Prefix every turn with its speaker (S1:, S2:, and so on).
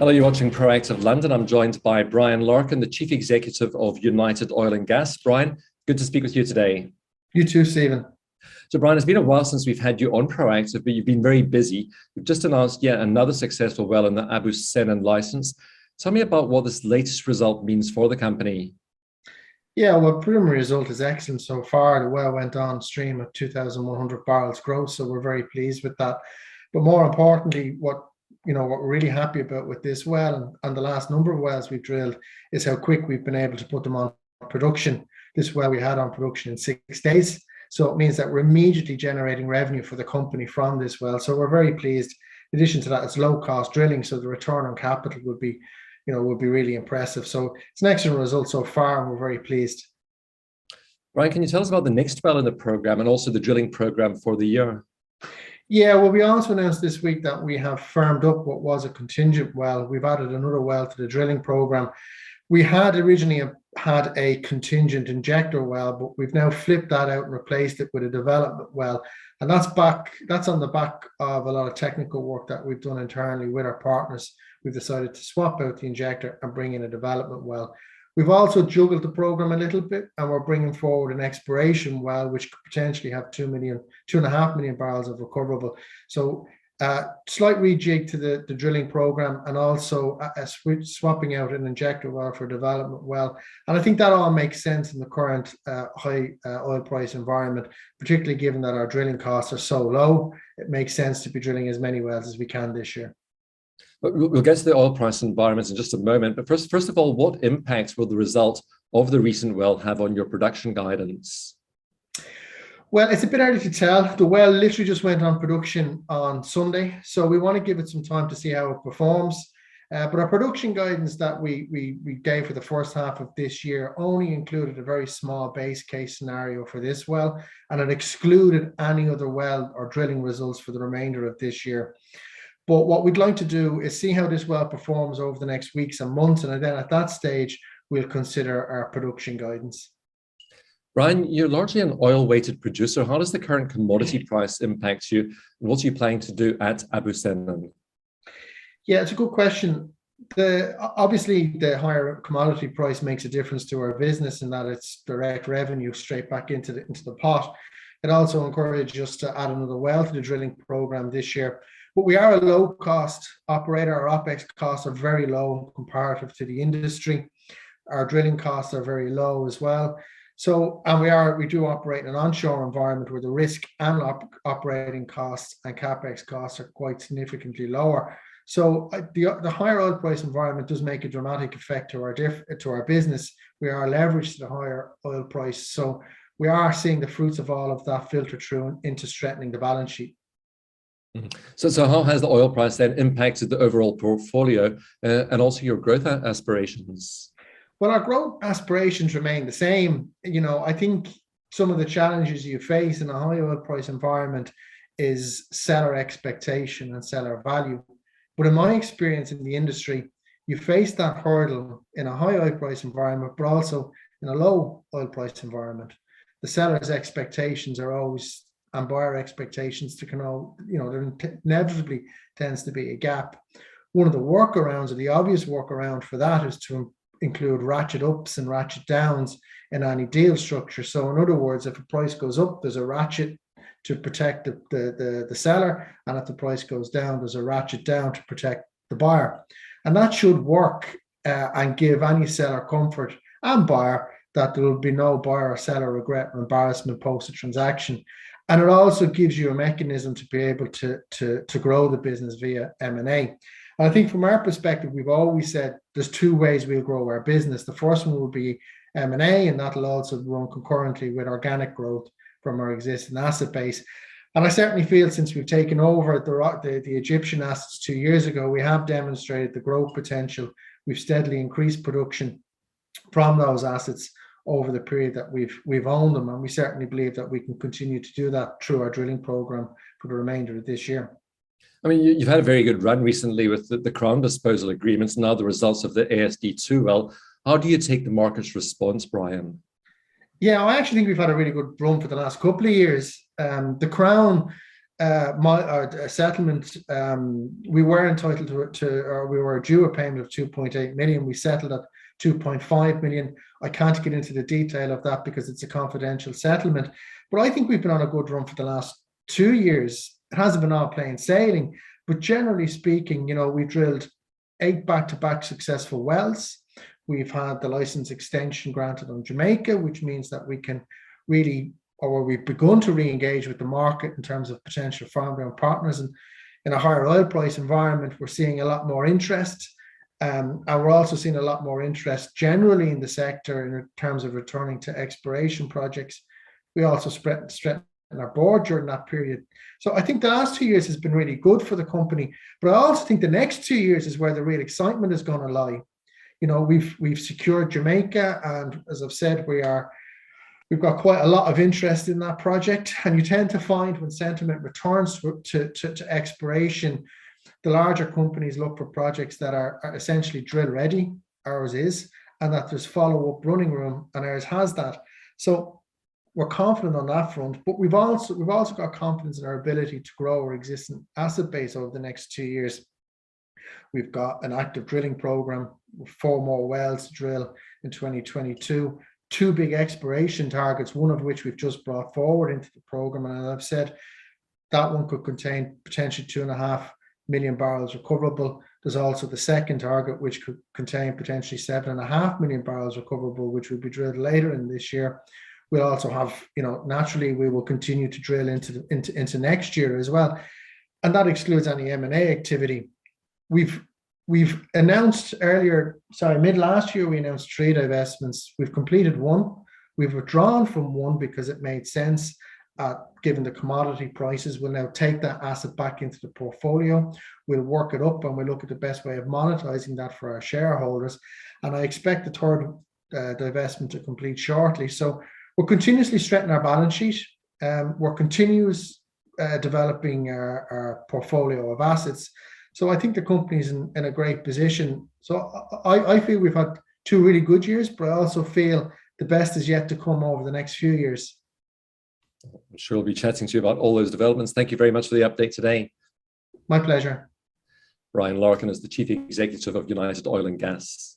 S1: Hello, you're watching Proactive London. I'm joined by Brian Larkin, the Chief Executive of United Oil and Gas. Brian, good to speak with you today.
S2: You too, Stephen.
S1: So, Brian, it's been a while since we've had you on Proactive, but you've been very busy. You've just announced yet another successful well in the Abu Sennan license. Tell me about what this latest result means for the company.
S2: Yeah, well, preliminary result is excellent so far. The well went on stream at 2,100 barrels gross, so we're very pleased with that. But more importantly, what we're really happy about with this well and the last number of wells we've drilled is how quick we've been able to put them on production. This well we had on production in 6 days. So it means that we're immediately generating revenue for the company from this well. So we're very pleased. In addition to that, it's low cost drilling, so the return on capital would be really impressive. So it's an excellent result so far, and we're very pleased.
S1: Brian, can you tell us about the next well in the program and also the drilling program for the year?
S2: Yeah, well, we also announced this week that we have firmed up what was a contingent well. We've added another well to the drilling program. We had originally had a contingent injector well, but we've now flipped that out and replaced it with a development well. And that's on the back of a lot of technical work that we've done internally with our partners. We've decided to swap out the injector and bring in a development well. We've also juggled the program a little bit, and we're bringing forward an exploration well, which could potentially have 2.5 million barrels of recoverable. So slight rejig to the drilling program, and also swapping out an injector well for a development well. And I think that all makes sense in the current high oil price environment, particularly given that our drilling costs are so low. It makes sense to be drilling as many wells as we can this year.
S1: We'll get to the oil price environment in just a moment. But first of all, what impact will the result of the recent well have on your production guidance?
S2: Well, it's a bit early to tell. The well literally just went on production on Sunday, so we want to give it some time to see how it performs. But our production guidance that we gave for the first half of this year only included a very small base case scenario for this well, and it excluded any other well or drilling results for the remainder of this year. But what we'd like to do is see how this well performs over the next weeks and months, and then at that stage, we'll consider our production guidance.
S1: Brian, you're largely an oil-weighted producer. How does the current commodity price impact you, and what are you planning to do at Abu Sennan?
S2: Yeah, it's a good question. Obviously, the higher commodity price makes a difference to our business in that it's direct revenue straight back into the pot. It also encouraged us to add another well to the drilling program this year. But we are a low-cost operator. Our OPEX costs are very low comparative to the industry. Our drilling costs are very low as well. So, and we do operate in an onshore environment where the risk and operating costs and capex costs are quite significantly lower. So the higher oil price environment does make a dramatic effect to our business. We are leveraged to the higher oil price. So we are seeing the fruits of all of that filter through into strengthening the balance sheet.
S1: So how has the oil price then impacted the overall portfolio and also your growth aspirations?
S2: Well, our growth aspirations remain the same. I think some of the challenges you face in a high oil price environment is seller expectation and seller value. But in my experience in the industry, you face that hurdle in a high oil price environment, but also in a low oil price environment. The seller's expectations are always, and buyer expectations there inevitably tends to be a gap. One of the workarounds, or the obvious workaround for that, is to include ratchet ups and ratchet downs in any deal structure. So in other words, if a price goes up, there's a ratchet to protect the seller, and if the price goes down, there's a ratchet down to protect the buyer. And that should work and give any seller comfort and buyer that there will be no buyer or seller regret or embarrassment post a transaction. And it also gives you a mechanism to be able to grow the business via M&A. And I think from our perspective, we've always said there's two ways we'll grow our business. The first one will be M&A, and that'll also run concurrently with organic growth from our existing asset base. And I certainly feel since we've taken over the Egyptian assets 2 years ago, we have demonstrated the growth potential. We've steadily increased production from those assets over the period that we've owned them, and we certainly believe that we can continue to do that through our drilling program for the remainder of this year.
S1: I mean, you've had a very good run recently with the Crown disposal agreements, now the results of the ASD2 well. How do you take the market's response, Brian?
S2: Yeah, I actually think we've had a really good run for the last couple of years. The Crown settlement, we were entitled or we were due a payment of 2.8 million. We settled at 2.5 million. I can't get into the detail of that because it's a confidential settlement. But I think we've been on a good run for the last 2 years. It hasn't been all plain sailing, but generally speaking, we drilled 8 back-to-back successful wells. We've had the license extension granted on Jamaica, which means that we can really, or we've begun to re-engage with the market in terms of potential farm down partners. And in a higher oil price environment, we're seeing a lot more interest. And we're also seeing a lot more interest generally in the sector in terms of returning to exploration projects. We also strengthened our board during that period. So I think the last 2 years has been really good for the company. But I also think the next 2 years is where the real excitement is going to lie. We've secured Jamaica, and as I've said, we've got quite a lot of interest in that project. And you tend to find when sentiment returns to exploration, the larger companies look for projects that are essentially drill ready. Ours is, and that there's follow-up running room, and ours has that. So we're confident on that front, but we've also got confidence in our ability to grow our existing asset base over the next 2 years. We've got an active drilling program, 4 more wells to drill in 2022, 2 big exploration targets, one of which we've just brought forward into the program. And as I've said, that one could contain potentially 2.5 million barrels recoverable. There's also the second target, which could contain potentially 7.5 million barrels recoverable, which will be drilled later in this year. We'll also have, naturally, we will continue to drill into next year as well. And that excludes any M&A activity. We've announced mid last year, we announced 3 divestments. We've completed 1. We've withdrawn from 1 because it made sense. Given the commodity prices, we'll now take that asset back into the portfolio. We'll work it up and we'll look at the best way of monetizing that for our shareholders. And I expect the 3rd divestment to complete shortly. So we're continuously strengthening our balance sheet. We're continuously developing our portfolio of assets. So I think the company's in a great position. So I feel we've had 2 really good years, but I also feel the best is yet to come over the next few years.
S1: I'm sure we'll be chatting to you about all those developments. Thank you very much for the update today.
S2: My pleasure.
S1: Brian Larkin is the Chief Executive of United Oil and Gas.